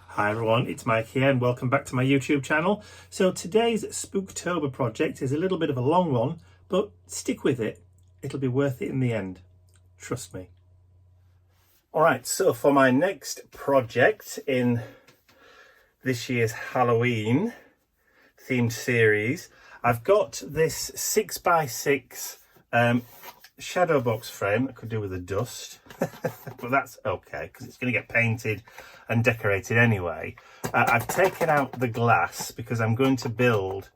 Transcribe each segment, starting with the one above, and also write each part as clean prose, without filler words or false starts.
Hi everyone, it's Mike here and welcome back to my YouTube channel. So today's Spooktober project is a little bit of a long one, but stick with it. It'll be worth it in the end. Trust me. Alright, so for my next project in this year's Halloween themed series, I've got this 6x6 shadow box frame. I could do with the dust, but that's okay because it's going to get painted and decorated anyway. I've taken out the glass because I'm going to build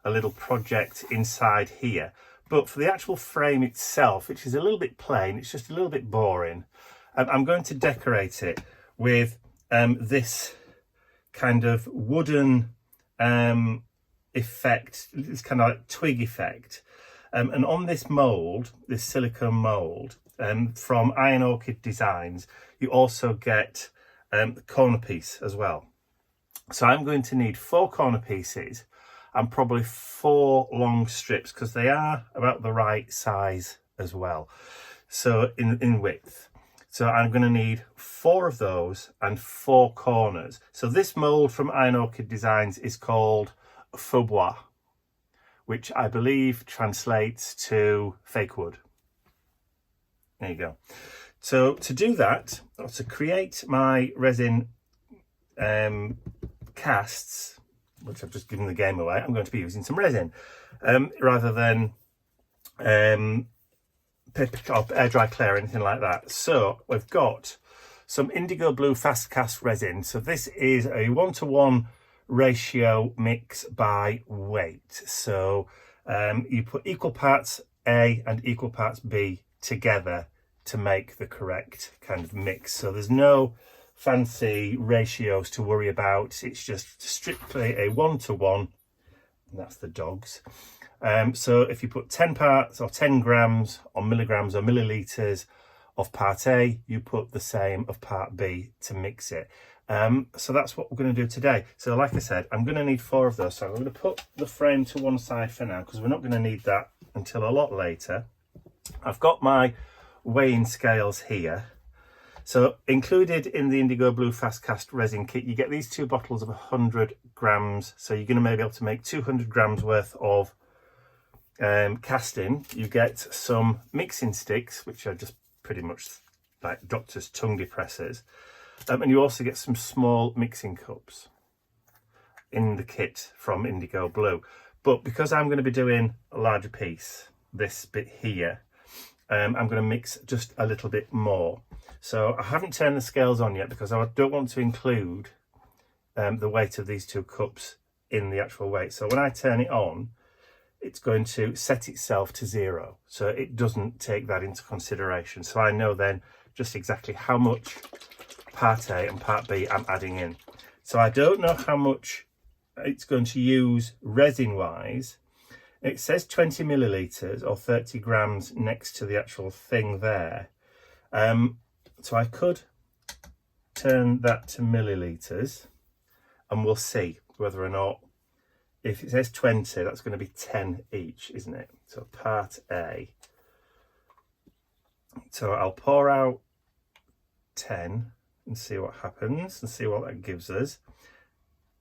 a little project inside here, but for the actual frame itself, which is a little bit plain, it's just a little bit boring, I'm going to decorate it with this kind of wooden effect, this kind of like twig effect. And on this mould, this silicone mould from Iron Orchid Designs, you also get the corner piece as well. So I'm going to need 4 corner pieces and probably 4 long strips because they are about the right size as well. So in width. So I'm going to need 4 of those and 4 corners. So this mould from Iron Orchid Designs is called Faux Bois, which I believe translates to fake wood. There you go. So to do that, or to create my resin casts, which I've just given the game away, I'm going to be using some resin rather than paper or air dry clay or anything like that. So we've got some indigo blue fast cast resin. So this is a 1-to-1 ratio mix by weight. So you put equal parts A and equal parts B together to make the correct kind of mix. So there's no fancy ratios to worry about. It's just strictly a 1-to-1, and that's the dogs. So if you put 10 parts or 10 grams or milligrams or milliliters of part A, you put the same of part B to mix it. So that's what we're going to do today. So like I said, I'm going to need 4 of those. So I'm going to put the frame to one side for now because we're not going to need that until a lot later. I've got my weighing scales here. So included in the indigo blue fast cast resin kit, you get these 2 bottles of 100 grams. So you're going to maybe be able to make 200 grams worth of casting. You get some mixing sticks, which are just pretty much like doctor's tongue depressors. And you also get some small mixing cups in the kit from Indigo Blue. But because I'm going to be doing a larger piece, this bit here, I'm going to mix just a little bit more. So I haven't turned the scales on yet because I don't want to include the weight of these 2 cups in the actual weight. So when I turn it on, it's going to set itself to 0. So it doesn't take that into consideration. So I know then just exactly how much part A and part B I'm adding in. So I don't know how much it's going to use resin wise. It says 20 milliliters or 30 grams next to the actual thing there. So I could turn that to milliliters and we'll see whether or not, if it says 20, that's going to be 10 each, isn't it? So part A. So I'll pour out 10 and see what happens and see what that gives us.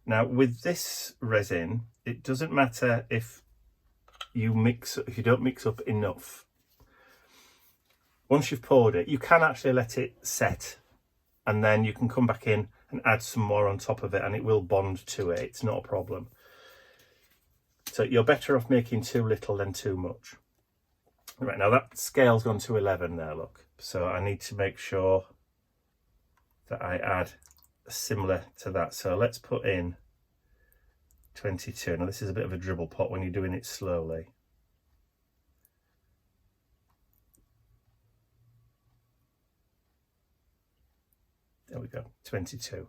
Now with this resin, it doesn't matter if you don't mix up enough. Once you've poured it, you can actually let it set and then you can come back in and add some more on top of it and it will bond to it. It's not a problem. So you're better off making too little than too much. Right, now that scale's gone to 11 there, look. So I need to make sure that I add similar to that. So let's put in 22. Now this is a bit of a dribble pot when you're doing it slowly. There we go, 22.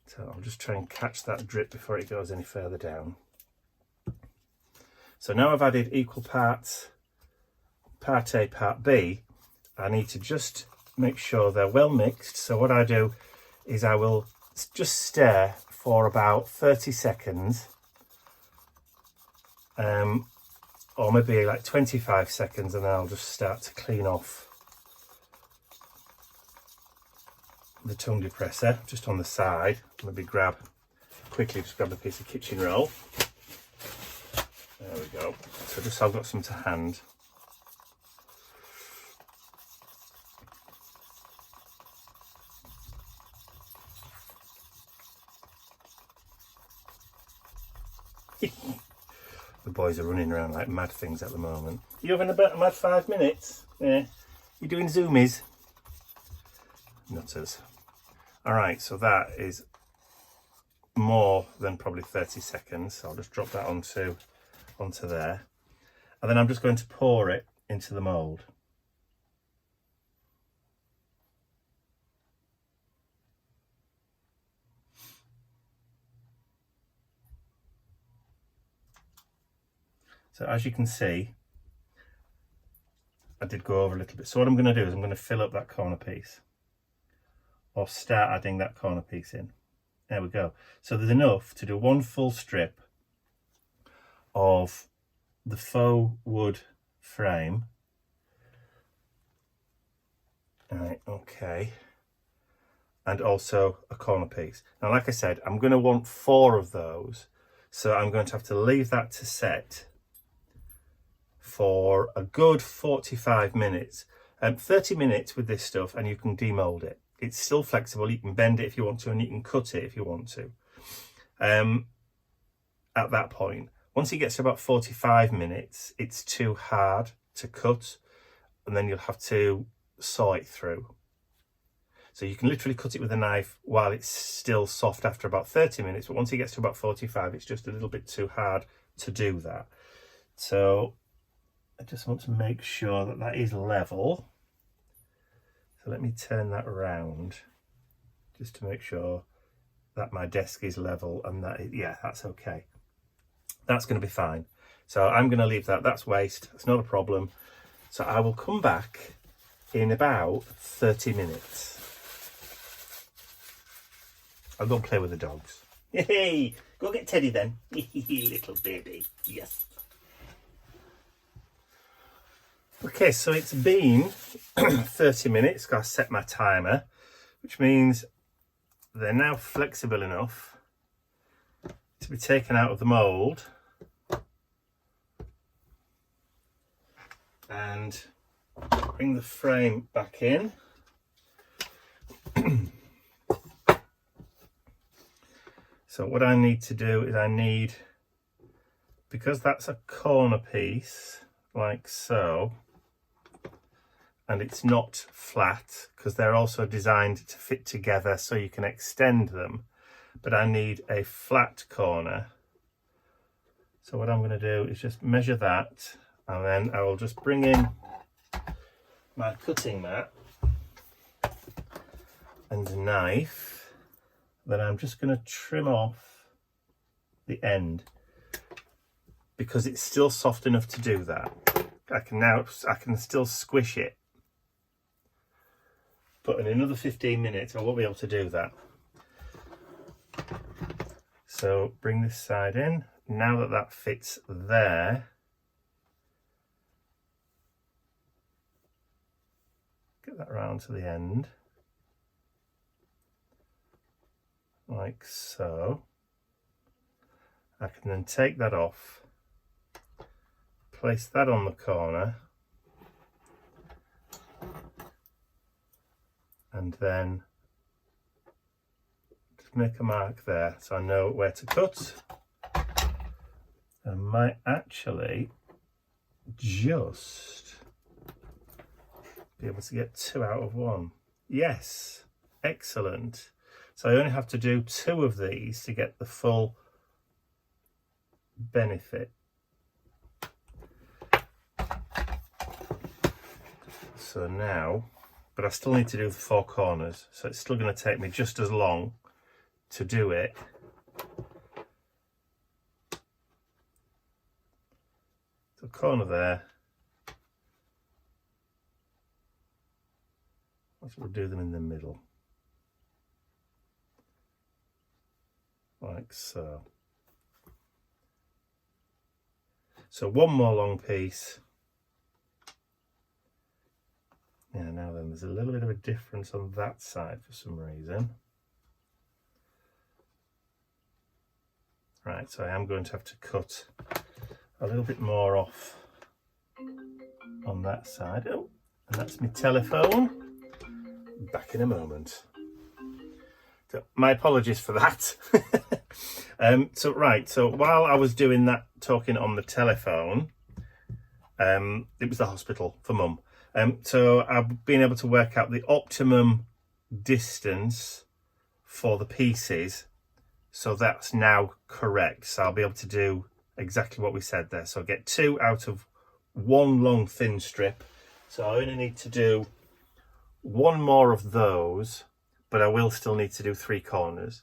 So I'll just try and catch that drip before it goes any further down. So now I've added equal parts, part A, part B. I need to just make sure they're well mixed. So what I do is I will just stir for about 30 seconds or maybe like 25 seconds, and then I'll just start to clean off the tongue depressor just on the side. Maybe quickly just grab a piece of kitchen roll. There we go. So just so I've got some to hand. The boys are running around like mad things at the moment. You having about a mad 5 minutes? Yeah. You doing zoomies? Nutters. Alright, so that is more than probably 30 seconds. So I'll just drop that onto there. And then I'm just going to pour it into the mould. So as you can see, I did go over a little bit. So what I'm going to do is I'm going to fill up that corner piece, or start adding that corner piece in. There we go. So there's enough to do one full strip of the faux wood frame. Right, okay. And also a corner piece. Now, like I said, I'm going to want 4 of those. So I'm going to have to leave that to set for a good 45 minutes. 30 minutes with this stuff and you can demold it. It's still flexible. You can bend it if you want to, and you can cut it if you want to. At that point, once it gets to about 45 minutes, it's too hard to cut, and then you'll have to saw it through. So you can literally cut it with a knife while it's still soft after about 30 minutes, but once it gets to about 45, it's just a little bit too hard to do that. So I just want to make sure that that is level. So let me turn that around just to make sure that my desk is level, and that, yeah, that's okay. That's going to be fine. So I'm going to leave that. That's waste. It's not a problem. So I will come back in about 30 minutes. I'll go and play with the dogs. Hey, go get Teddy then. Little baby. Yes. Okay, so it's been 30 minutes. I set my timer, which means they're now flexible enough to be taken out of the mould and bring the frame back in. So what I need to do is because that's a corner piece like so, and it's not flat because they're also designed to fit together so you can extend them, but I need a flat corner. So what I'm going to do is just measure that, and then I will just bring in my cutting mat and a knife. Then I'm just going to trim off the end because it's still soft enough to do that. I can still squish it, but in another 15 minutes I won't be able to do that. So bring this side in. Now that that fits there, get that round to the end, like so. I can then take that off, place that on the corner, and then just make a mark there so I know where to cut. I might actually just be able to get 2 out of 1. Yes, excellent. So I only have to do 2 of these to get the full benefit. So now, but I still need to do the 4 corners, so it's still going to take me just as long to do it. The corner there. We'll do them in the middle, like so. So one more long piece. Yeah, now then, there's a little bit of a difference on that side for some reason. Right, so I am going to have to cut a little bit more off on that side. Oh, and that's my telephone. Back in a moment. So my apologies for that. So while I was doing that, talking on the telephone, it was the hospital for Mum. So I've been able to work out the optimum distance for the pieces. So that's now correct. So I'll be able to do exactly what we said there. So I'll get 2 out of 1 long thin strip. So I only need to do 1 more of those, but I will still need to do 3 corners.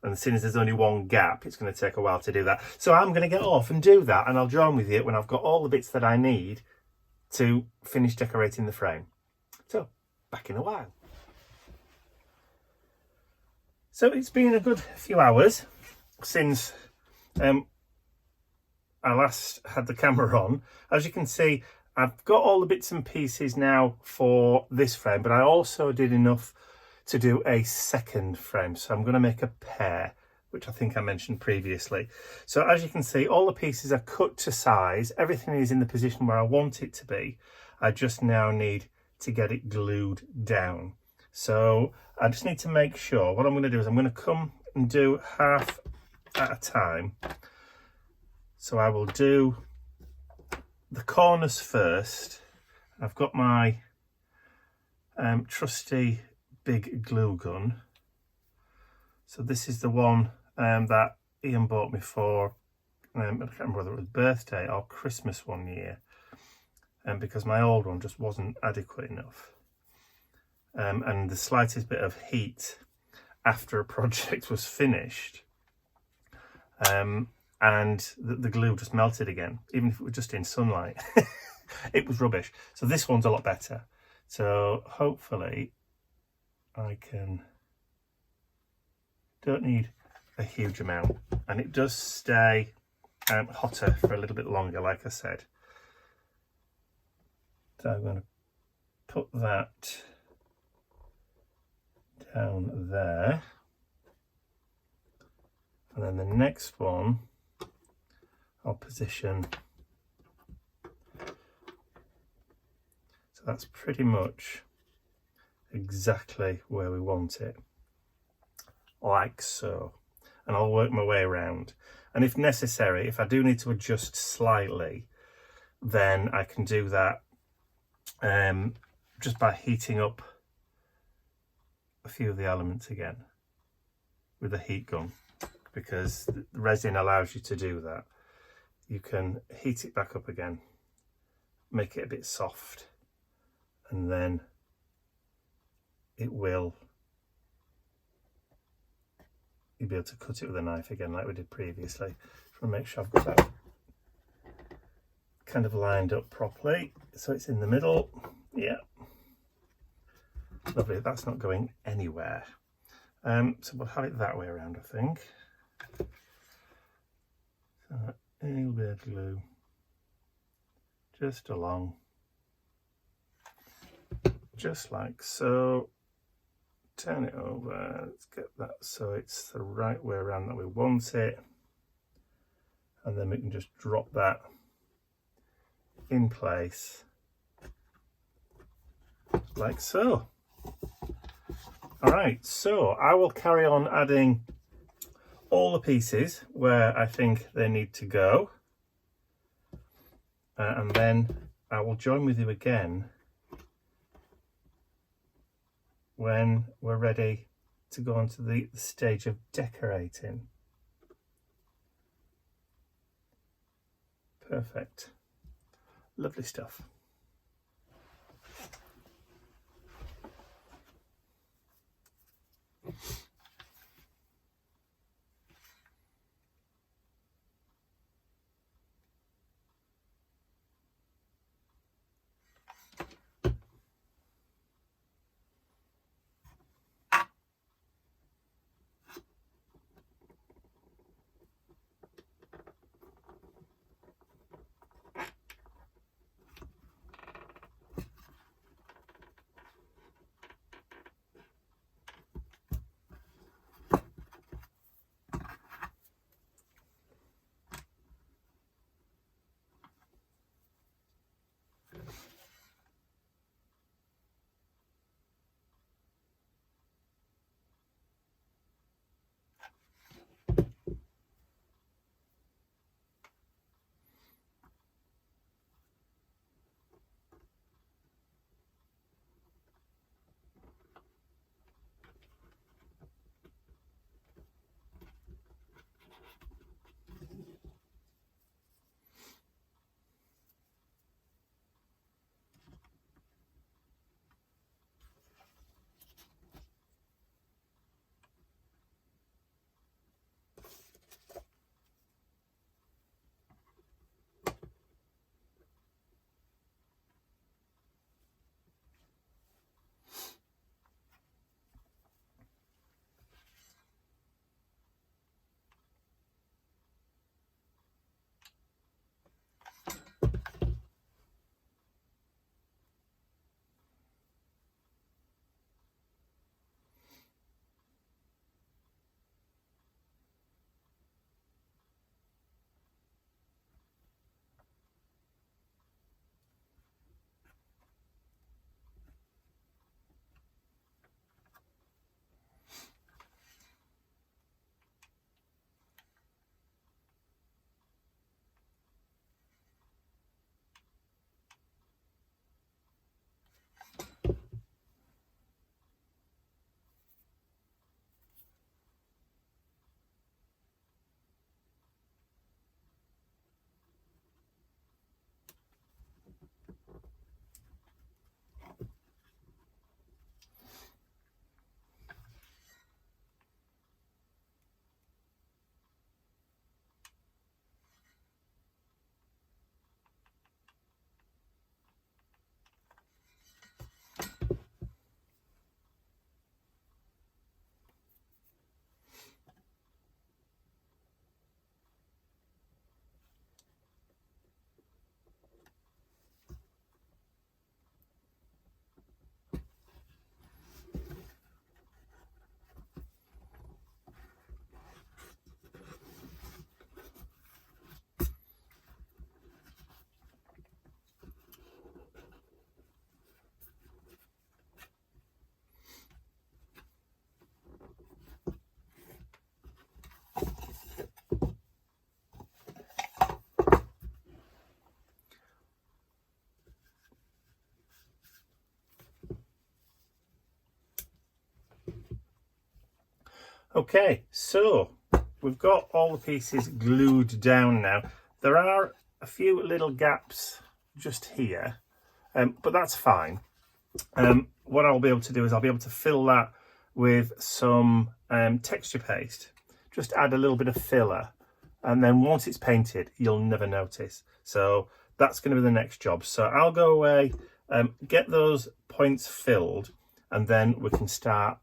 And since there's only 1 gap, it's going to take a while to do that. So I'm going to get off and do that, and I'll join with you when I've got all the bits that I need to finish decorating the frame. So, back in a while. So it's been a good few hours since I last had the camera on. As you can see, I've got all the bits and pieces now for this frame, but I also did enough to do a second frame. So I'm going to make a pair, which I think I mentioned previously. So as you can see, all the pieces are cut to size. Everything is in the position where I want it to be. I just now need to get it glued down. So I just need to make sure, what I'm going to do is I'm going to come and do half at a time. So I will do the corners first. I've got my trusty big glue gun. So this is the one that Ian bought me for, I can't remember whether it was birthday or Christmas one year, because my old one just wasn't adequate enough. And the slightest bit of heat after a project was finished, and the glue just melted again, even if it was just in sunlight. It was rubbish. So this one's a lot better. So hopefully I don't need a huge amount, and it does stay hotter for a little bit longer, like I said. So I'm going to put that down there, and then the next one I'll position, so that's pretty much exactly where we want it, like so. And I'll work my way around, and if necessary, if I do need to adjust slightly, then I can do that just by heating up a few of the elements again with a heat gun, because the resin allows you to do that. You can heat it back up again, make it a bit soft, and then you'll be able to cut it with a knife again like we did previously. Just want to make sure I've got that kind of lined up properly, so it's in the middle. Yeah, lovely. That's not going anywhere. So we'll have it that way around, I think. So a little bit of glue just along, just like so. Turn it over. Let's get that so it's the right way around that we want it, and then we can just drop that in place like so. All right, so I will carry on adding all the pieces where I think they need to go, and then I will join with you again when we're ready to go on to the stage of decorating. Perfect. Lovely stuff. Okay, so we've got all the pieces glued down now. There are a few little gaps just here, but that's fine. What I'll be able to do is I'll be able to fill that with some texture paste. Just add a little bit of filler, and then once it's painted, you'll never notice. So that's going to be the next job. So I'll go away, get those points filled, and then we can start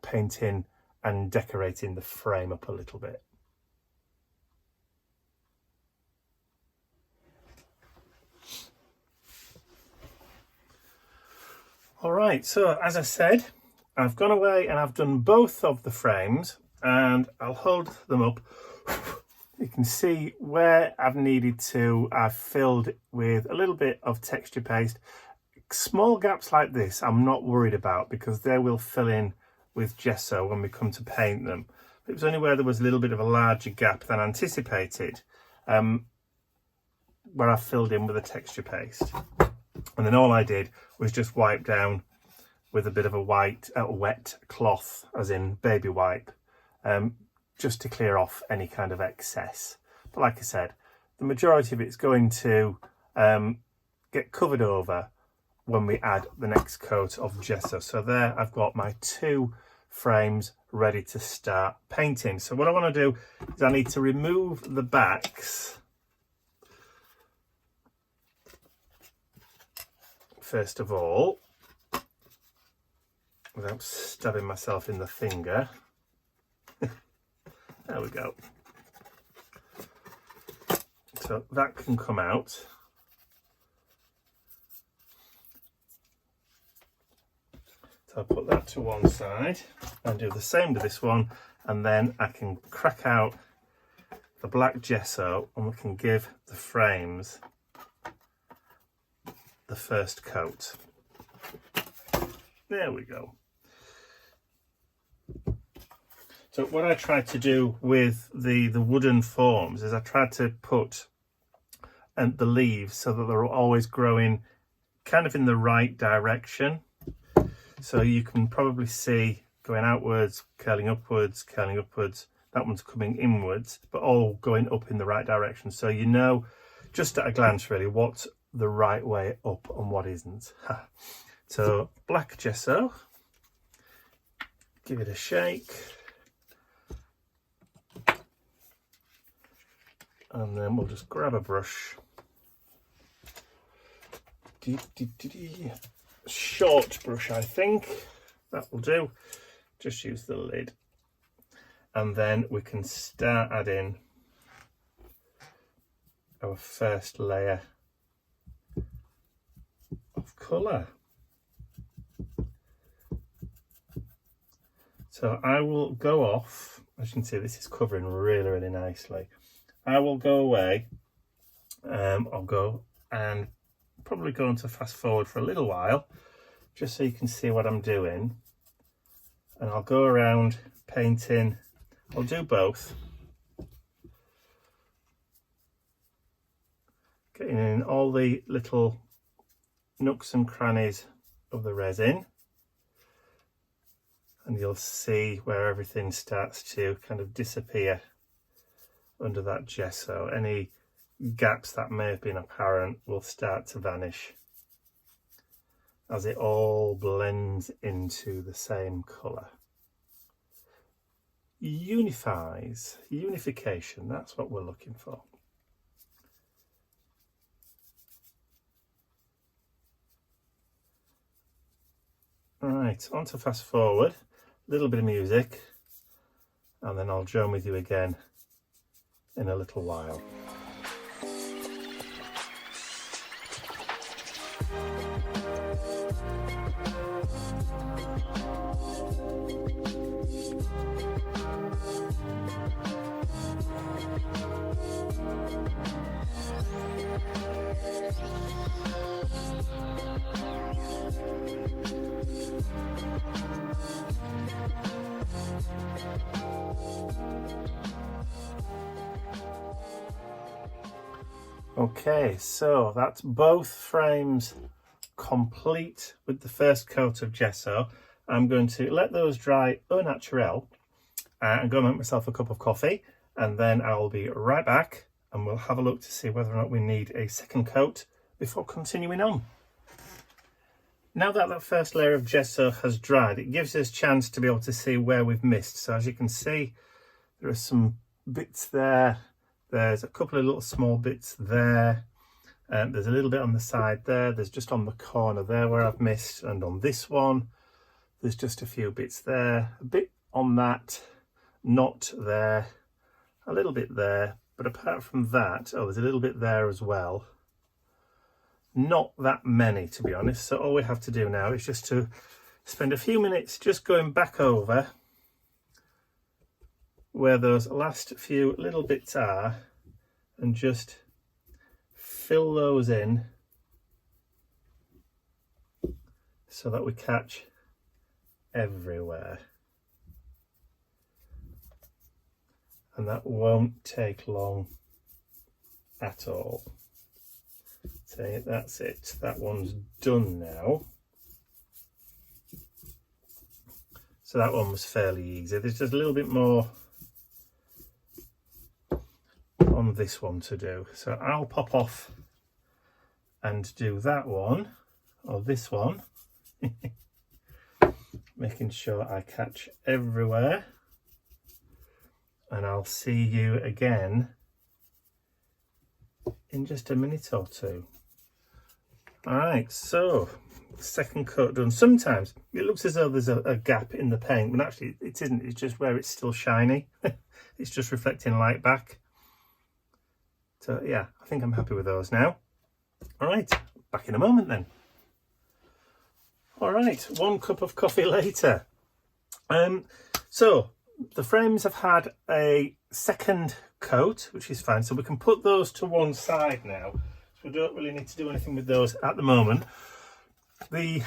painting and decorating the frame up a little bit. All right, so as I said, I've gone away and I've done both of the frames, and I'll hold them up. You can see where I've needed to, I've filled with a little bit of texture paste. Small gaps like this I'm not worried about, because they will fill in with gesso when we come to paint them. It was only where there was a little bit of a larger gap than anticipated, where I filled in with a texture paste. And then all I did was just wipe down with a bit of a wet cloth, as in baby wipe, just to clear off any kind of excess. But like I said, the majority of it's going to get covered over when we add the next coat of gesso. So there I've got my 2 frames ready to start painting. So what I want to do is I need to remove the backs first of all, without stabbing myself in the finger. There we go. So that can come out. So I'll put that to one side and do the same to this one, and then I can crack out the black gesso and we can give the frames the first coat. There we go. So what I tried to do with the wooden forms is I tried to put the leaves so that they're always growing kind of in the right direction. So you can probably see going outwards, curling upwards, curling upwards. That one's coming inwards, but all going up in the right direction. So you know, just at a glance really, what's the right way up and what isn't. So black gesso, give it a shake, and then we'll just grab a brush, short brush, I think that will do. Just use the lid, and then we can start adding our first layer of colour. So I will go off, as you can see this is covering really nicely. I will go away, I'll go and probably go on to fast forward for a little while, just so you can see what I'm doing. And I'll go around painting, I'll do both. Getting in all the little nooks and crannies of the resin. And you'll see where everything starts to kind of disappear under that gesso. Any gaps that may have been apparent will start to vanish as it all blends into the same colour. Unification, that's what we're looking for. Right, on to fast forward, a little bit of music, and then I'll join with you again in a little while. Okay, so that's both frames complete with the first coat of gesso. I'm going to let those dry au naturel, and go make myself a cup of coffee, and then I'll be right back and we'll have a look to see whether or not we need a second coat before continuing on. Now that that first layer of gesso has dried, it gives us a chance to be able to see where we've missed. So as you can see, there are some bits there. There's a couple of little small bits there. There's a little bit on the side there. There's just on the corner there where I've missed. And on this one, there's just a few bits there. A bit on that, not there. A little bit there. But apart from that, oh, there's a little bit there as well. Not that many, to be honest. So all we have to do now is just to spend a few minutes just going back over where those last few little bits are and just fill those in so that we catch everywhere. And that won't take long at all. So that's it, that one's done now. So that one was fairly easy. There's just a little bit more on this one to do. So I'll pop off and do that one, or this one, making sure I catch everywhere. And I'll see you again in just a minute or two. All right, so second coat done. Sometimes it looks as though there's a gap in the paint, but actually it isn't. It's just where it's still shiny. It's just reflecting light back. So yeah, I think I'm happy with those now. All right, back in a moment then. All right, 1 cup of coffee later. So the frames have had a second coat, which is fine. So we can put those to one side now. So we don't really need to do anything with those at the moment. The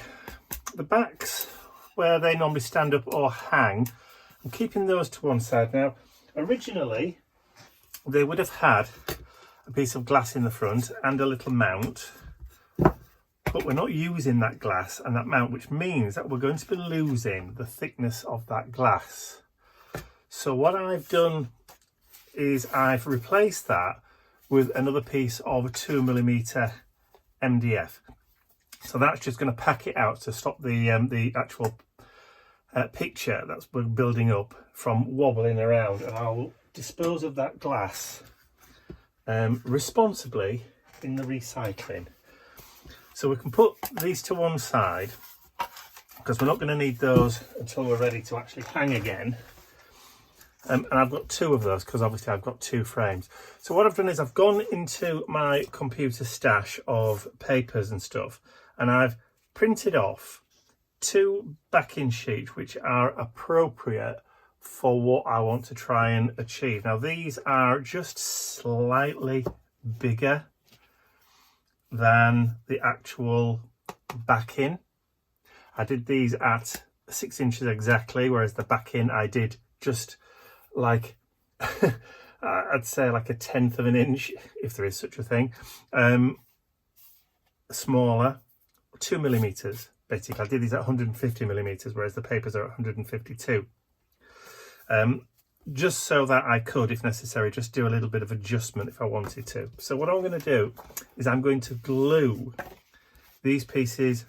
backs where they normally stand up or hang, I'm keeping those to one side now. Originally, they would have had a piece of glass in the front and a little mount, but we're not using that glass and that mount, which means that we're going to be losing the thickness of that glass. So what I've done is I've replaced that with another piece of 2mm MDF. So that's just going to pack it out to stop the actual picture that's building up from wobbling around, and I'll dispose of that glass responsibly in the recycling. So we can put these to one side because we're not going to need those until we're ready to actually hang again. And I've got 2 of those because obviously I've got 2 frames. So what I've done is I've gone into my computer stash of papers and stuff, and I've printed off 2 backing sheets which are appropriate for what I want to try and achieve. Now these are just slightly bigger than the actual backing. I did these at 6 inches exactly, whereas the backing I did just like I'd say like 1/10 of an inch, if there is such a thing, smaller, 2mm basically. I did these at 150mm, whereas the papers are at 152, just so that I could, if necessary, just do a little bit of adjustment if I wanted to. So what I'm going to do is I'm going to glue these pieces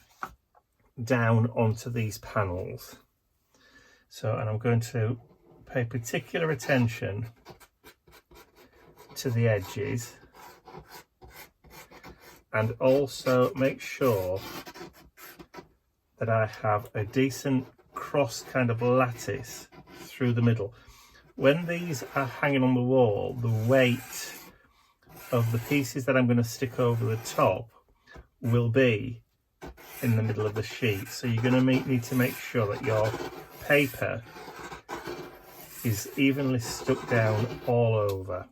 down onto these panels. So, and I'm going to pay particular attention to the edges and also make sure that I have a decent cross kind of lattice through the middle. When these are hanging on the wall, the weight of the pieces that I'm going to stick over the top will be in the middle of the sheet. So you're going to need to make sure that your paper is evenly stuck down all over.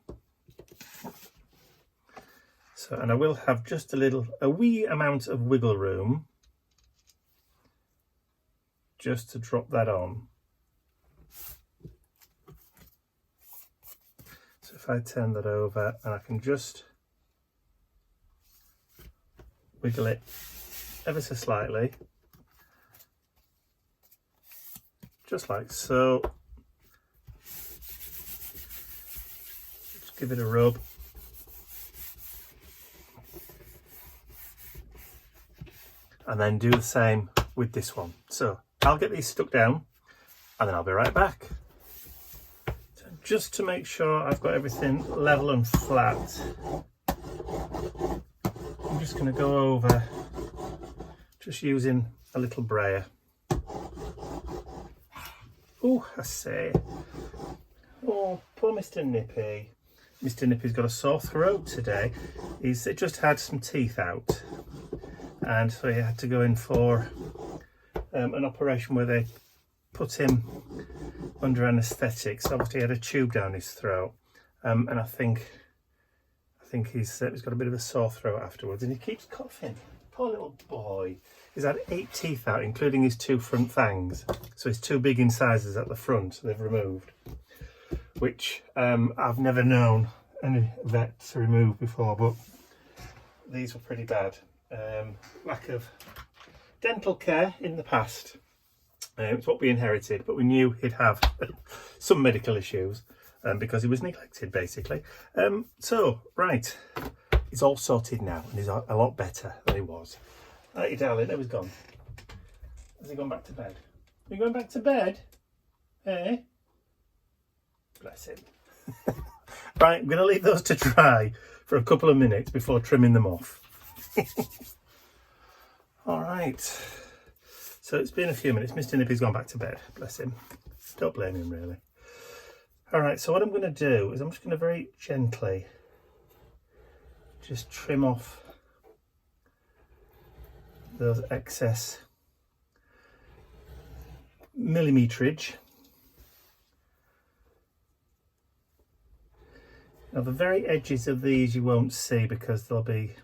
So, and I will have just a wee amount of wiggle room just to drop that on. So if I turn that over, and I can just wiggle it ever so slightly, just like so, give it a rub. And then do the same with this one. So I'll get these stuck down and then I'll be right back. So just to make sure I've got everything level and flat, I'm just going to go over just using a little brayer. Oh, I say. Oh, poor Mr. Nippy. Mr. Nippy's got a sore throat today. He's just had some teeth out, and so he had to go in for an operation where they put him under anaesthetic. So obviously he had a tube down his throat, and I think he's got a bit of a sore throat afterwards, and he keeps coughing. Poor little boy. He's had 8 teeth out, including his 2 front fangs. So his 2 big incisors at the front they've removed, which I've never known any vet to remove before, but these were pretty bad. Lack of dental care in the past. It's what we inherited, but we knew he'd have some medical issues because he was neglected, basically. So, right, he's all sorted now, and he's a lot better than he was. Right, darling, there he's gone. Has he gone back to bed? Are you going back to bed? Eh? Bless him. Right, I'm going to leave those to dry for a couple of minutes before trimming them off. All right. So it's been a few minutes. Mr. Nippy's gone back to bed. Bless him. Don't blame him, really. All right, so what I'm going to do is I'm just going to very gently just trim off those excess millimeterage. Now the very edges of these you won't see because they'll be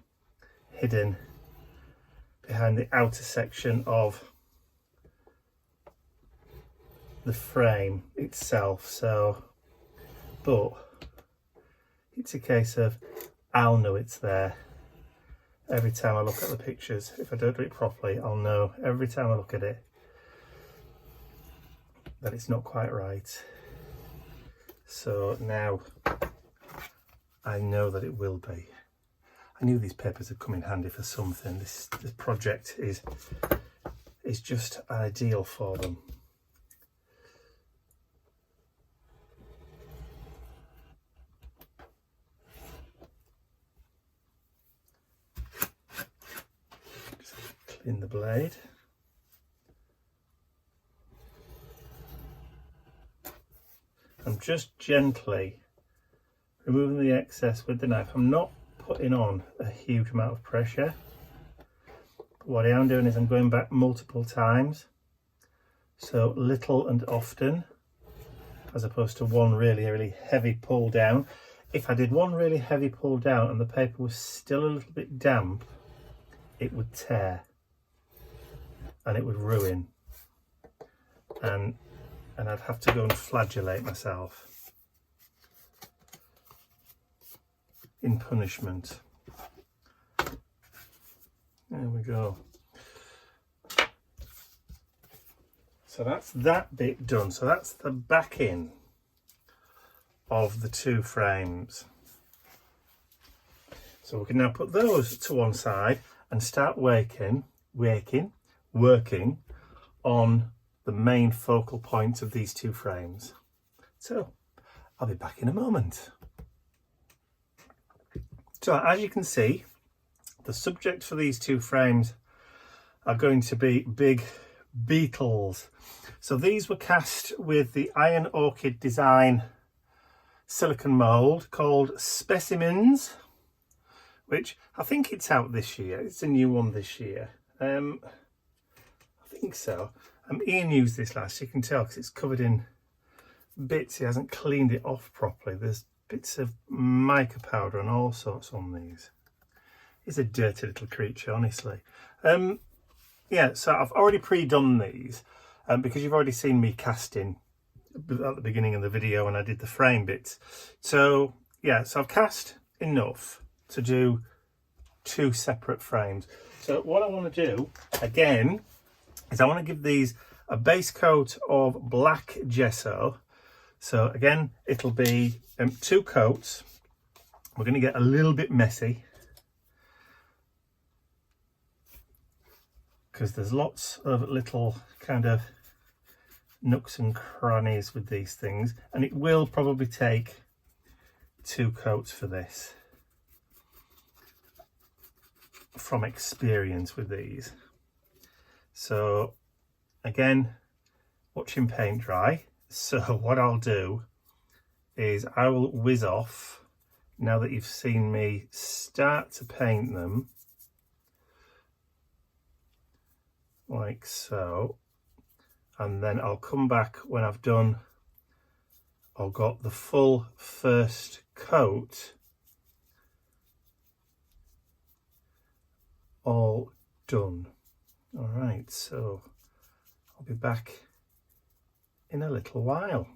hidden behind the outer section of the frame itself. So, but it's a case of I'll know it's there every time I look at the pictures. If I don't do it properly, I'll know every time I look at it that it's not quite right. So now I know that it will be. I knew these papers would come in handy for something. This project is just ideal for them. Just clean the blade. I'm just gently removing the excess with the knife. I'm not putting on a huge amount of pressure. But what I am doing is I'm going back multiple times. So little and often, as opposed to one really heavy pull down. If I did one really heavy pull down and the paper was still a little bit damp, it would tear and it would ruin. And I'd have to go and flagellate myself in punishment. There we go. So that's that bit done. So that's the backing of the 2 frames. So we can now put those to one side and start working on the main focal point of these 2 frames. So I'll be back in a moment. So as you can see, the subject for these 2 frames are going to be big beetles. So these were cast with the Iron Orchid Design silicone mould called Specimens, which I think it's out this year. It's a new one this year. I think so. Ian used this last, you can tell because it's covered in bits. He hasn't cleaned it off properly. There's bits of mica powder and all sorts on these. He's a dirty little creature, honestly. Yeah, so I've already pre-done these because you've already seen me casting at the beginning of the video when I did the frame bits. So yeah, so I've cast enough to do 2 separate frames. So what I want to do again is I want to give these a base coat of black gesso. So again, it'll be 2 coats We're going to get a little bit messy because there's lots of little kind of nooks and crannies with these things, and it will probably take 2 coats for this from experience with these. So again, watching paint dry. So what I'll do is I will whiz off, now that you've seen me start to paint them, like so, and then I'll come back when I've got the full first coat all done. All right, so I'll be back in a little while.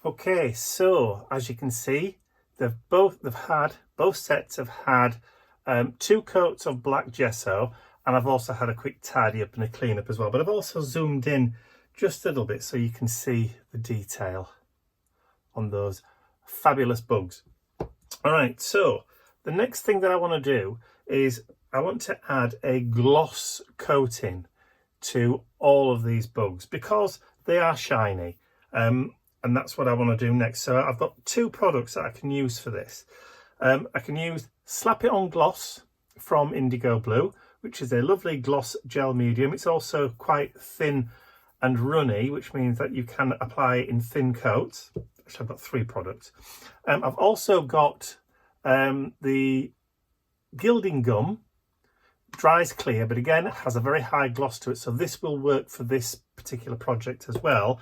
Okay, so as you can see, both sets have had 2 coats of black gesso, and I've also had a quick tidy up and a clean up as well, but I've also zoomed in just a little bit so you can see the detail on those fabulous bugs. All right, so the next thing that I want to do is I want to add a gloss coating to all of these bugs because they are shiny, and that's what I want to do next. So I've got 2 products that I can use for this. I can use Slap It On Gloss from Indigo Blue, which is a lovely gloss gel medium. It's also quite thin and runny, which means that you can apply it in thin coats. Actually, I've got 3 products. I've also got the Gilding Gum, dries clear, but again, it has a very high gloss to it. So this will work for this particular project as well.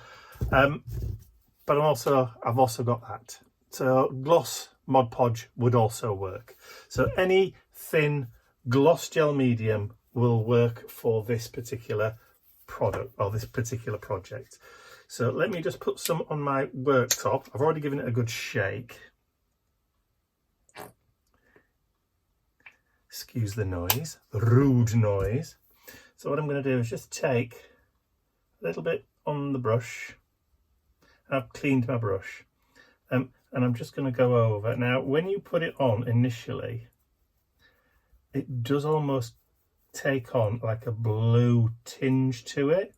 But I've also got that. So gloss Mod Podge would also work. So any thin gloss gel medium will work for this particular product or this particular project. So let me just put some on my worktop. I've already given it a good shake. Excuse the noise, the rude noise. So what I'm going to do is just take a little bit on the brush. I've cleaned my brush, and I'm just going to go over. Now, when you put it on initially, it does almost take on like a blue tinge to it.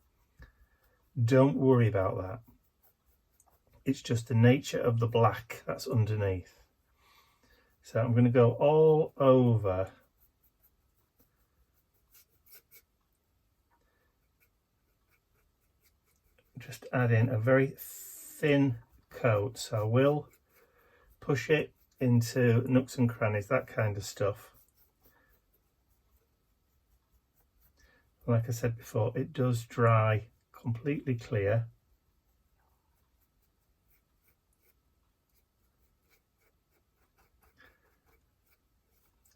Don't worry about that. It's just the nature of the black that's underneath. So I'm going to go all over. Just add in a very thin coat. So I will push it into nooks and crannies, that kind of stuff. Like I said before, it does dry completely clear.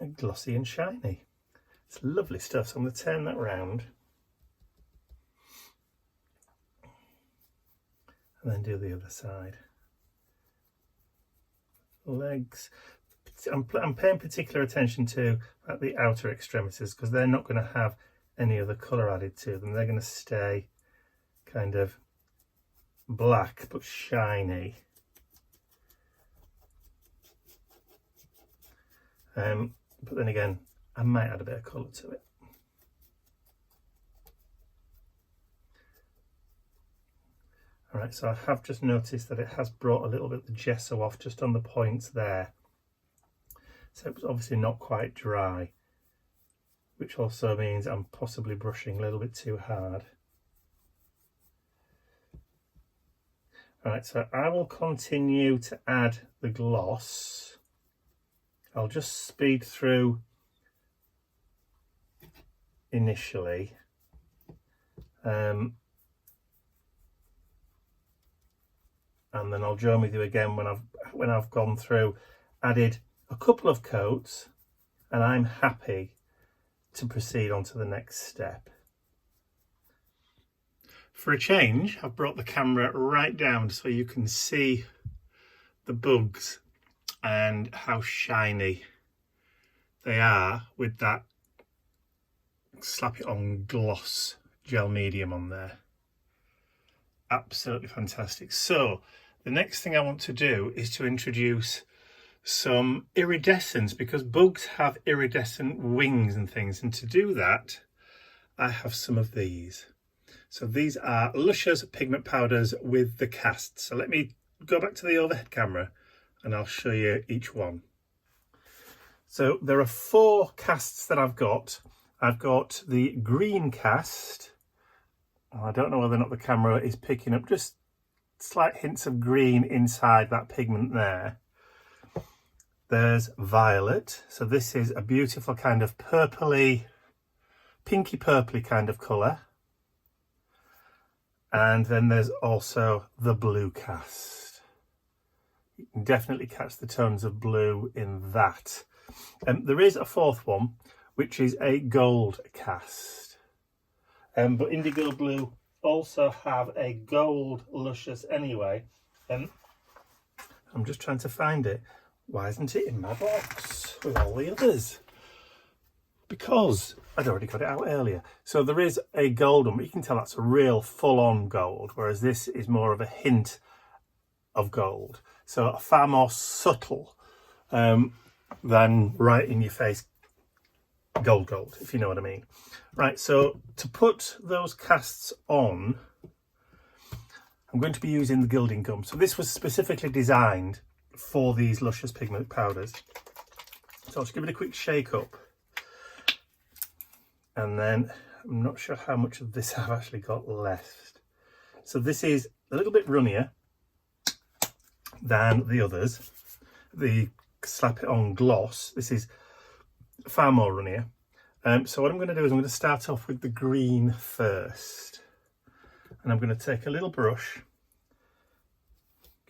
And glossy and shiny. It's lovely stuff. So I'm going to turn that round and then do the other side. Legs. I'm paying particular attention to the outer extremities because they're not going to have any other colour added to them. They're going to stay kind of black but shiny. But then again, I might add a bit of colour to it. All right, so I have just noticed that it has brought a little bit of the gesso off just on the points there. So it was obviously not quite dry, which also means I'm possibly brushing a little bit too hard. All right, so I will continue to add the gloss. I'll just speed through initially. And then I'll join with you again when I've gone through, added a couple of coats, and I'm happy to proceed on to the next step. For a change, I've brought the camera right down so you can see the bugs and how shiny they are with that Slap It On Gloss gel medium on there. Absolutely fantastic. So the next thing I want to do is to introduce some iridescence, because bugs have iridescent wings and things, and to do that I have some of these. So these are Luscious pigment powders with the casts. So let me go back to the overhead camera and I'll show you each one. So there are 4 casts that I've got. I've got the green cast. I don't know whether or not the camera is picking up just slight hints of green inside that pigment there. There's violet. So this is a beautiful kind of purpley, pinky purpley kind of colour. And then there's also the blue cast. You can definitely catch the tones of blue in that. There is a 4th one, which is a gold cast. But indigo blue also have a gold luscious anyway. I'm just trying to find it. Why isn't it in my box with all the others? Because I'd already got it out earlier. So there is a gold one, but you can tell that's a real full-on gold, whereas this is more of a hint of gold. So far more subtle than right in your face gold, if you know what I mean. Right, so to put those casts on, I'm going to be using the gilding gum. So this was specifically designed for these Luscious pigment powders. So I'll just give it a quick shake up. And then I'm not sure how much of this I've actually got left. So this is a little bit runnier than the others. The Slap It On Gloss, this is far more runnier. So what I'm going to do is I'm going to start off with the green first. And I'm going to take a little brush,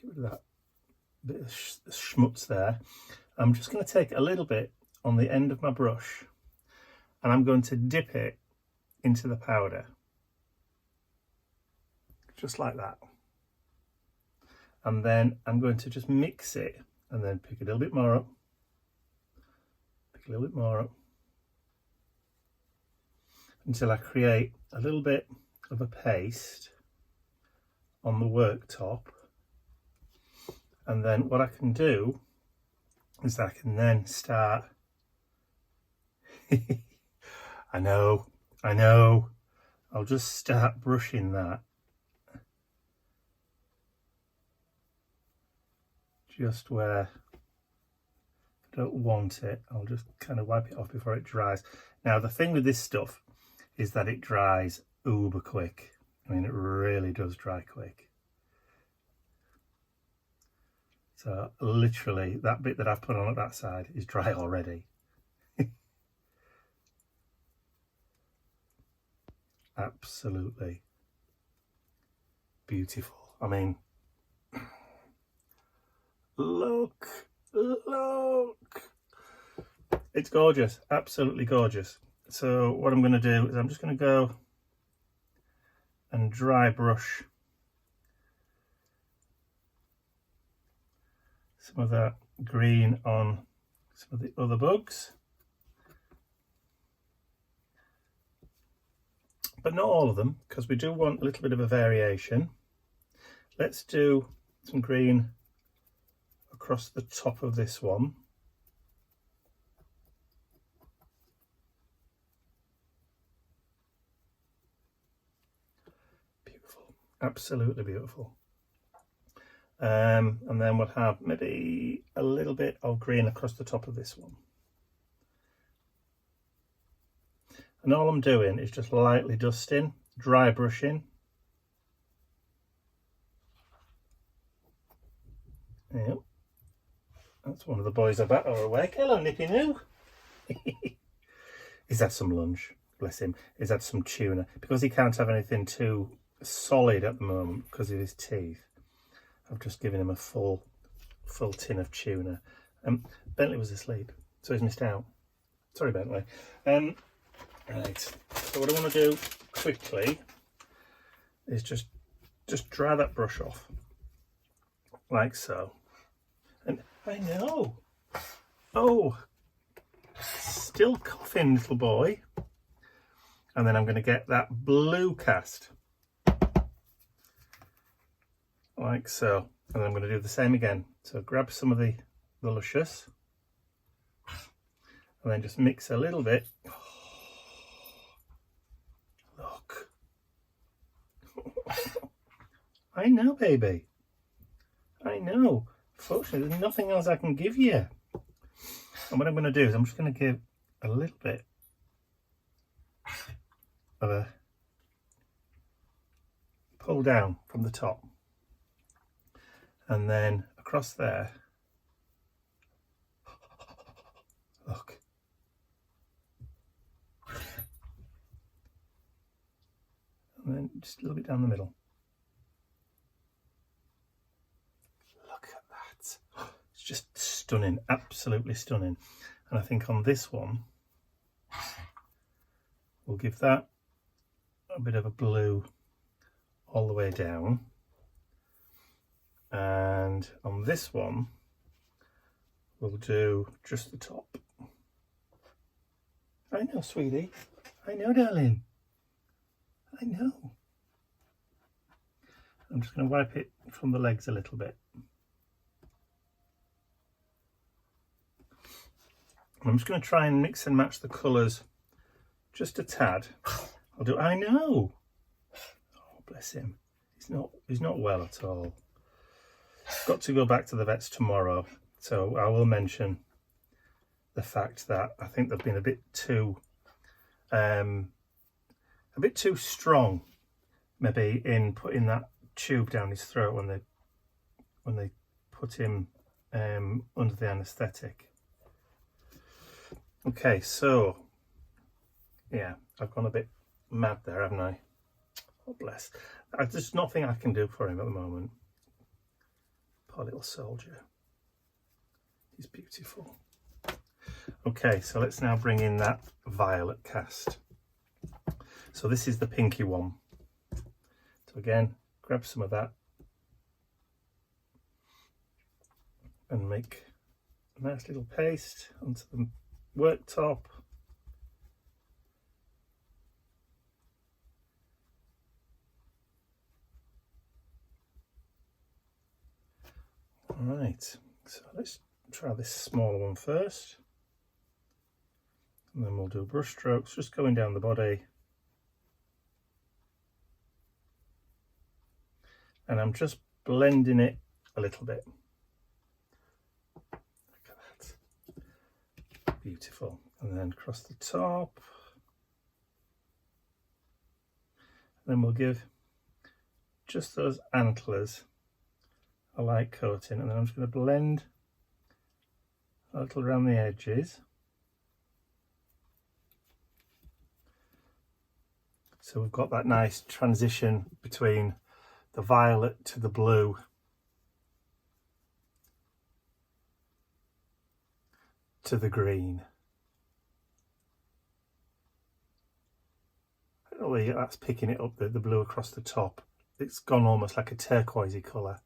get rid of that bit of schmutz there. I'm just going to take a little bit on the end of my brush and I'm going to dip it into the powder. Just like that. And then I'm going to just mix it and then pick a little bit more up. Pick a little bit more up. Until I create a little bit of a paste on the worktop. And then what I can do is I can then start I know, I'll just start brushing that just where I don't want it. I'll just kind of wipe it off before it dries. Now the thing with this stuff is that it dries uber quick. I mean, it really does dry quick. So literally that bit that I've put on at that side is dry already. Absolutely beautiful. I mean, look, it's gorgeous, absolutely gorgeous. So what I'm going to do is I'm just going to go and dry brush some of that green on some of the other bugs. But not all of them, because we do want a little bit of a variation. Let's do some green across the top of this one. Beautiful, absolutely beautiful. And then we'll have maybe a little bit of green across the top of this one. And all I'm doing is just lightly dusting, dry brushing. Yep. That's one of the boys I bet are awake. Hello, Nippy Noo. He's had some lunch, bless him. He's had some tuna. Because he can't have anything too solid at the moment because of his teeth, I've just given him a full tin of tuna. Bentley was asleep, so he's missed out. Sorry, Bentley. Right, so what I want to do quickly is just dry that brush off, like so. And I know, oh, still coughing, little boy. And then I'm going to get that blue cast, like so. And then I'm going to do the same again. So grab some of the the luscious, and then just mix a little bit. Look. I know, baby. I know. Fortunately, there's nothing else I can give you. And what I'm going to do is I'm just going to give a little bit of a pull down from the top. And then across there. Look. And then just a little bit down the middle. Look at that. It's just stunning, absolutely stunning. And I think on this one, we'll give that a bit of a blue all the way down. And on this one, we'll do just the top. I know, sweetie. I know, darling. I know. I'm just going to wipe it from the legs a little bit. I'm just going to try and mix and match the colours just a tad. I know. Oh, bless him. He's not well at all. Got to go back to the vets tomorrow, so I will mention the fact that I think they've been a bit too strong, maybe, in putting that tube down his throat when they put him under the anaesthetic. Okay, so yeah, I've gone a bit mad there, haven't I? Oh, bless. There's nothing I can do for him at the moment. Poor little soldier. He's beautiful. Okay, so let's now bring in that violet cast. So this is the pinky one. So again, grab some of that and make a nice little paste onto the worktop. Right, so let's try this smaller one first. And then we'll do brush strokes, just going down the body. And I'm just blending it a little bit. Look at that. Beautiful. And then across the top. And then we'll give just those antlers a light coating. And then I'm just going to blend a little around the edges. So we've got that nice transition between the violet to the blue. To the green. I don't know whether that's picking it up, the blue across the top. It's gone almost like a turquoisey colour.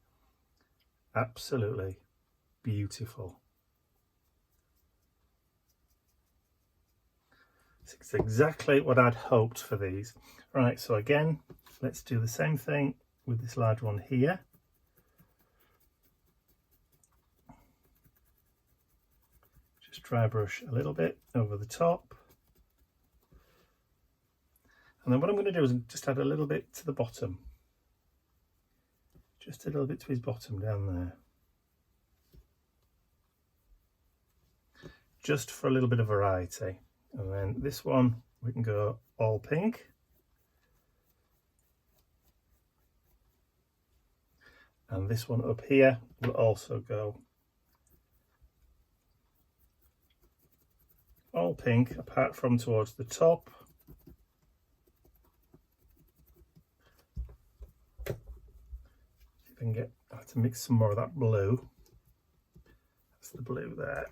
Absolutely beautiful. It's exactly what I'd hoped for these. Right, so again, let's do the same thing with this large one here. Just dry brush a little bit over the top. And then what I'm going to do is just add a little bit to the bottom. Just a little bit to his bottom down there. Just for a little bit of variety. And then this one, we can go all pink. And this one up here will also go all pink, apart from towards the top. See if I can get to mix some more of that blue. That's the blue there.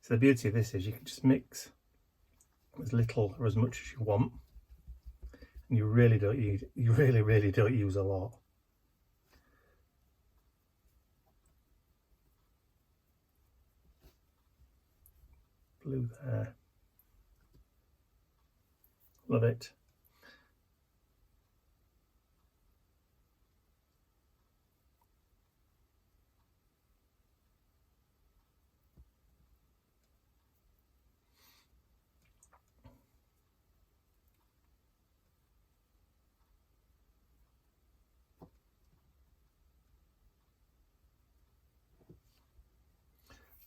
So the beauty of this is you can just mix as little or as much as you want, and you really don't use a lot. Blue there, love it.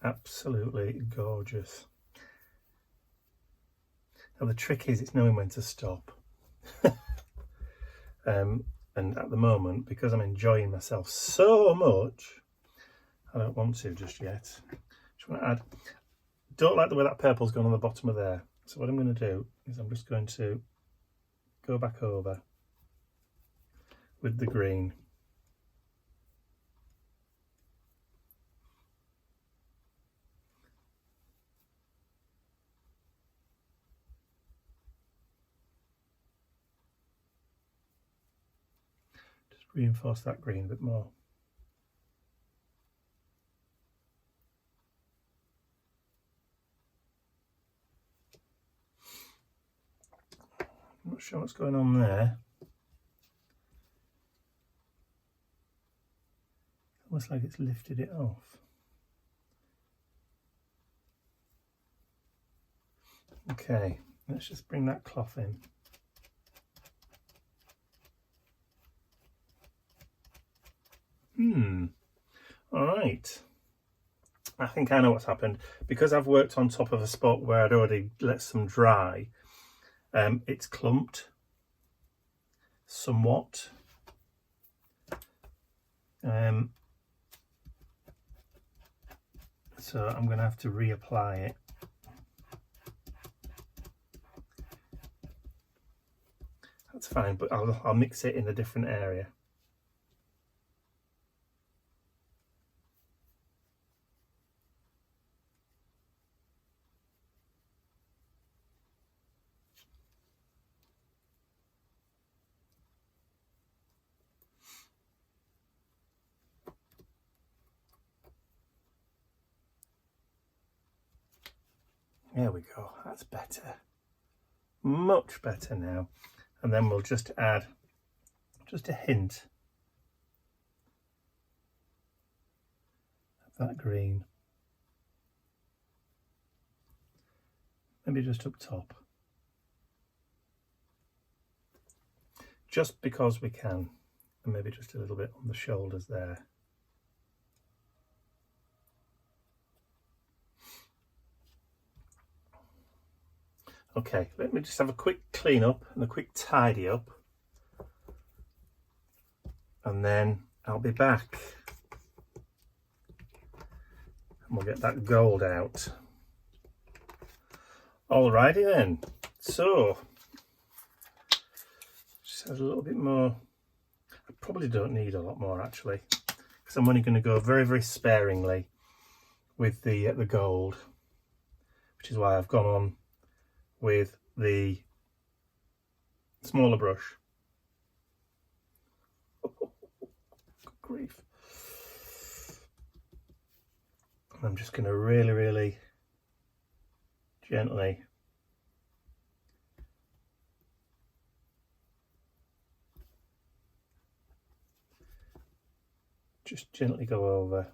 Absolutely gorgeous. Now the trick is it's knowing when to stop. And at the moment, because I'm enjoying myself so much, I don't want to just yet. Just want to add, don't like the way that purple's gone on the bottom of there. So what I'm going to do is I'm just going to go back over with the green. Just reinforce that green a bit more. I'm not sure what's going on there. Almost like it's lifted it off. Okay, let's just bring that cloth in. All right. I think I know what's happened. Because I've worked on top of a spot where I'd already let some dry, it's clumped somewhat. So I'm going to have to reapply it. That's fine, but I'll mix it in a different area. There we go, that's better. Much better now. And then we'll just add just a hint of that green. Maybe just up top. Just because we can. And maybe just a little bit on the shoulders there. Okay, let me just have a quick clean up and a quick tidy up, and then I'll be back and we'll get that gold out. Alrighty then, so just add a little bit more. I probably don't need a lot more actually, because I'm only going to go very, very sparingly with the gold, which is why I've gone on with the smaller brush. Good grief. I'm just going to really, really gently go over.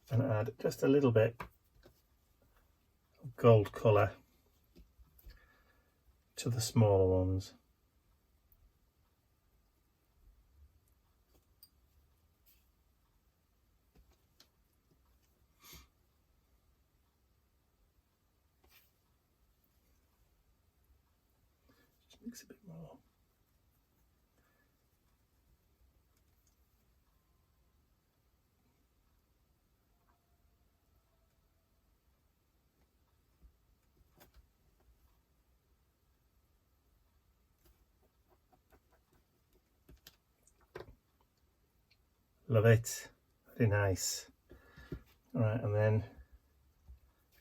And add just a little bit of gold colour to the smaller ones. Just mix a bit more. Love it, very nice. All right, and then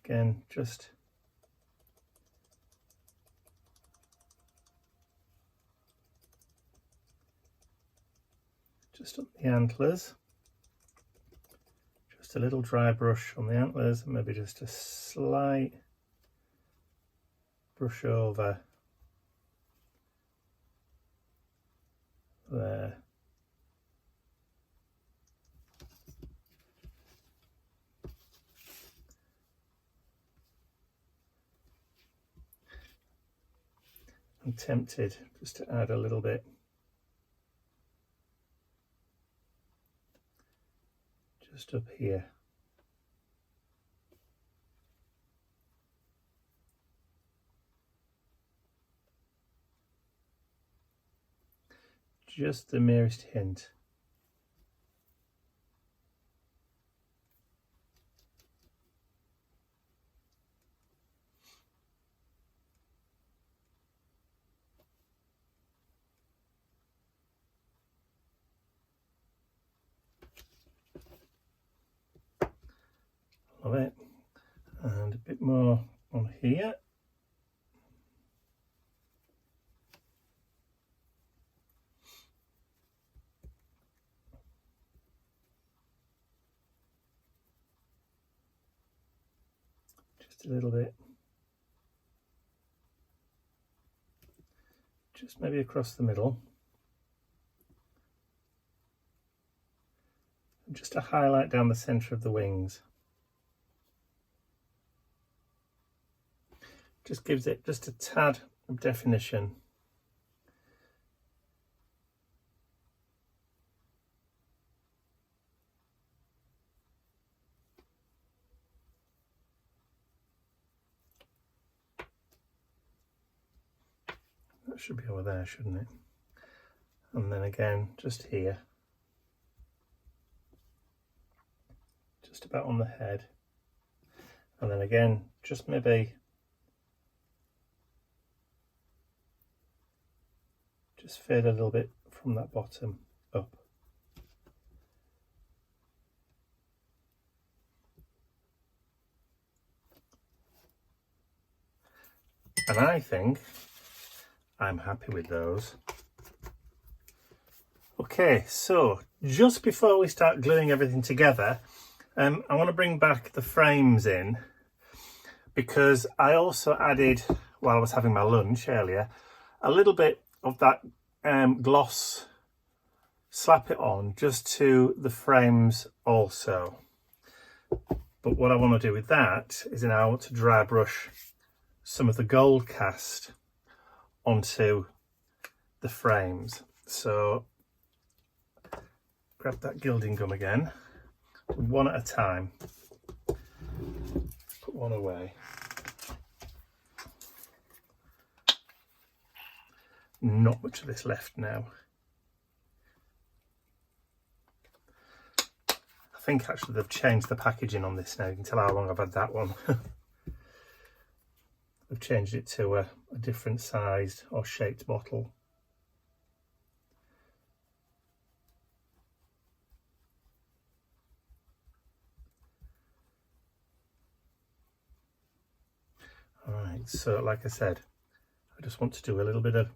again, just on the antlers, just a little dry brush on the antlers, and maybe just a slight brush over there. I'm tempted just to add a little bit just up here. Just the merest hint. Love it. And a bit more on here. Just a little bit. Just maybe across the middle. And just a highlight down the centre of the wings. Just gives it just a tad of definition. That should be over there, shouldn't it? And then again, just here. Just about on the head. And then again, just maybe just fade a little bit from that bottom up. And I think I'm happy with those. Okay, so just before we start gluing everything together, I want to bring back the frames in, because I also added, while I was having my lunch earlier, a little bit of that gloss, slap it on just to the frames also. But what I want to do with that is now I want to dry brush some of the gold cast onto the frames. So grab that gilding gum again, one at a time, put one away. Not much of this left now. I think actually they've changed the packaging on this now. You can tell how long I've had that one. They've changed it to a different sized or shaped bottle. All right, so like I said, I just want to do a little bit of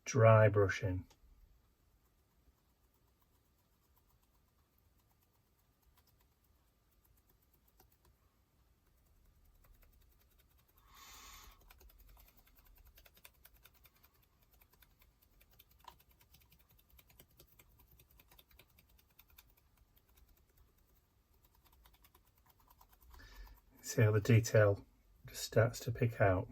dry brushing. See how the detail just starts to pick out.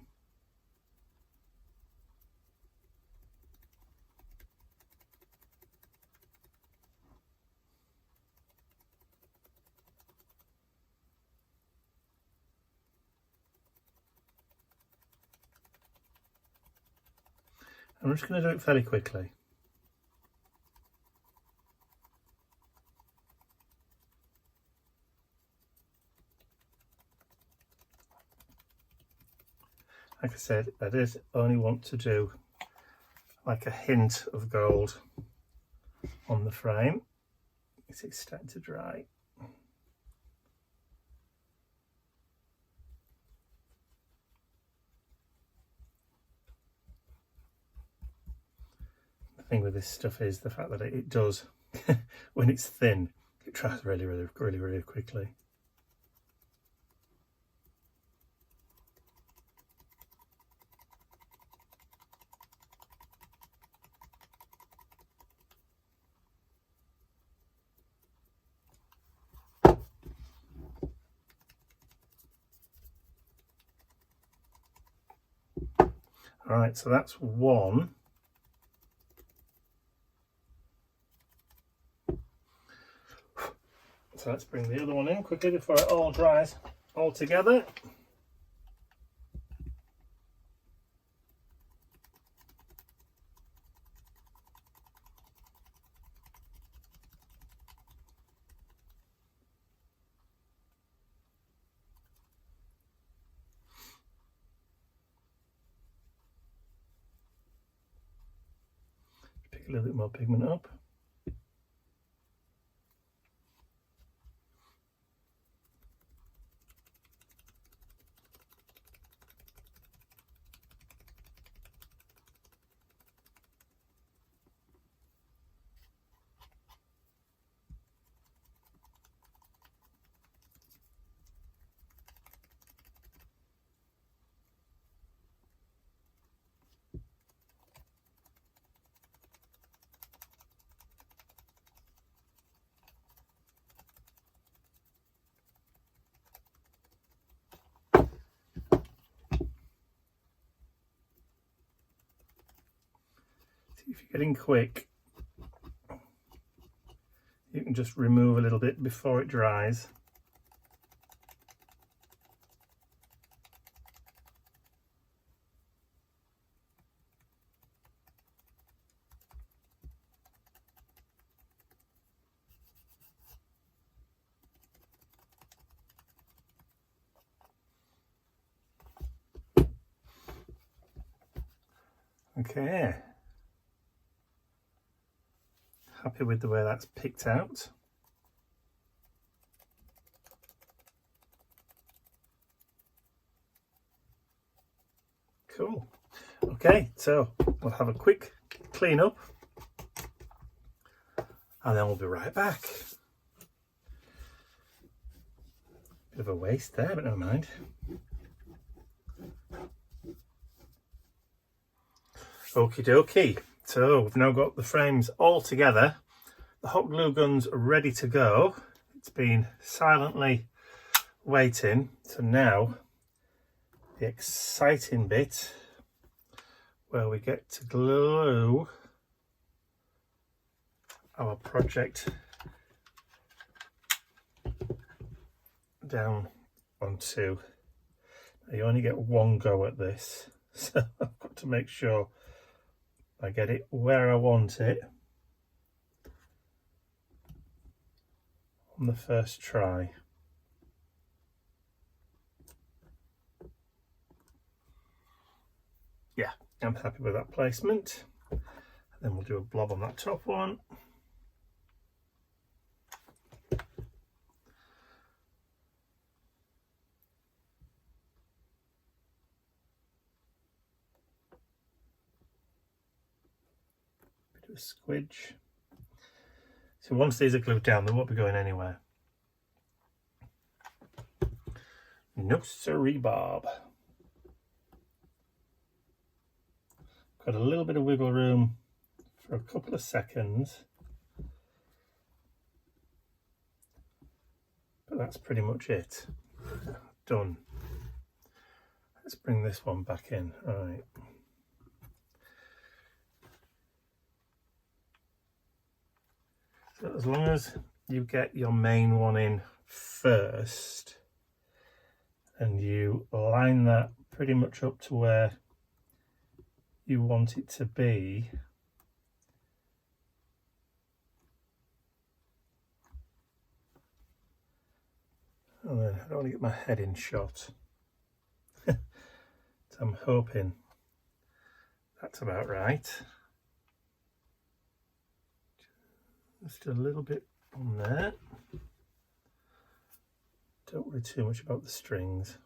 I'm just going to do it fairly quickly. Like I said, I did only want to do like a hint of gold on the frame. It's starting to dry. The thing with this stuff is the fact that it does, when it's thin, it dries really quickly. All right, so that's one. So let's bring the other one in quickly before it all dries all together. Pick a little bit more pigment up. If you're getting quick, you can just remove a little bit before it dries. Okay. Happy with the way that's picked out. Cool. Okay, so we'll have a quick clean up and then we'll be right back. Bit of a waste there, but never mind. Okie dokie. So we've now got the frames all together. The hot glue gun's ready to go. It's been silently waiting. So now the exciting bit where we get to glue our project down onto. Now you only get one go at this, so I've got to make sure I get it where I want it on the first try. Yeah, I'm happy with that placement. And then we'll do a blob on that top one. Bit of a squidge. So once these are glued down, they won't be going anywhere. No siree, Bob. Got a little bit of wiggle room for a couple of seconds, but that's pretty much it. Done. Let's bring this one back in. All right. So as long as you get your main one in first and you line that pretty much up to where you want it to be, and then I don't want to get my head in shot. So I'm hoping that's about right. Just a little bit on there. Don't worry too much about the strings.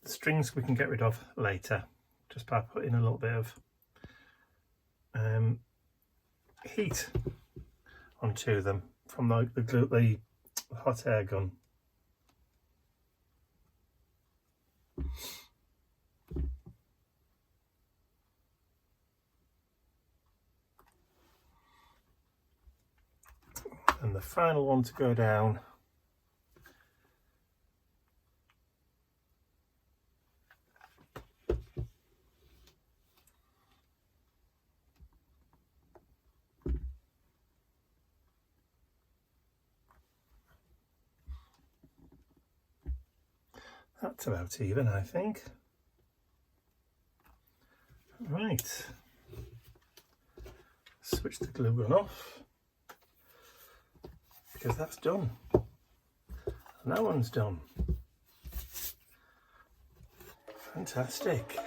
The strings we can get rid of later, just by putting a little bit of heat onto them from the hot air gun. And the final one to go down That's about even, I think. Right. Switch the glue gun off, because that's done. And that one's done. Fantastic.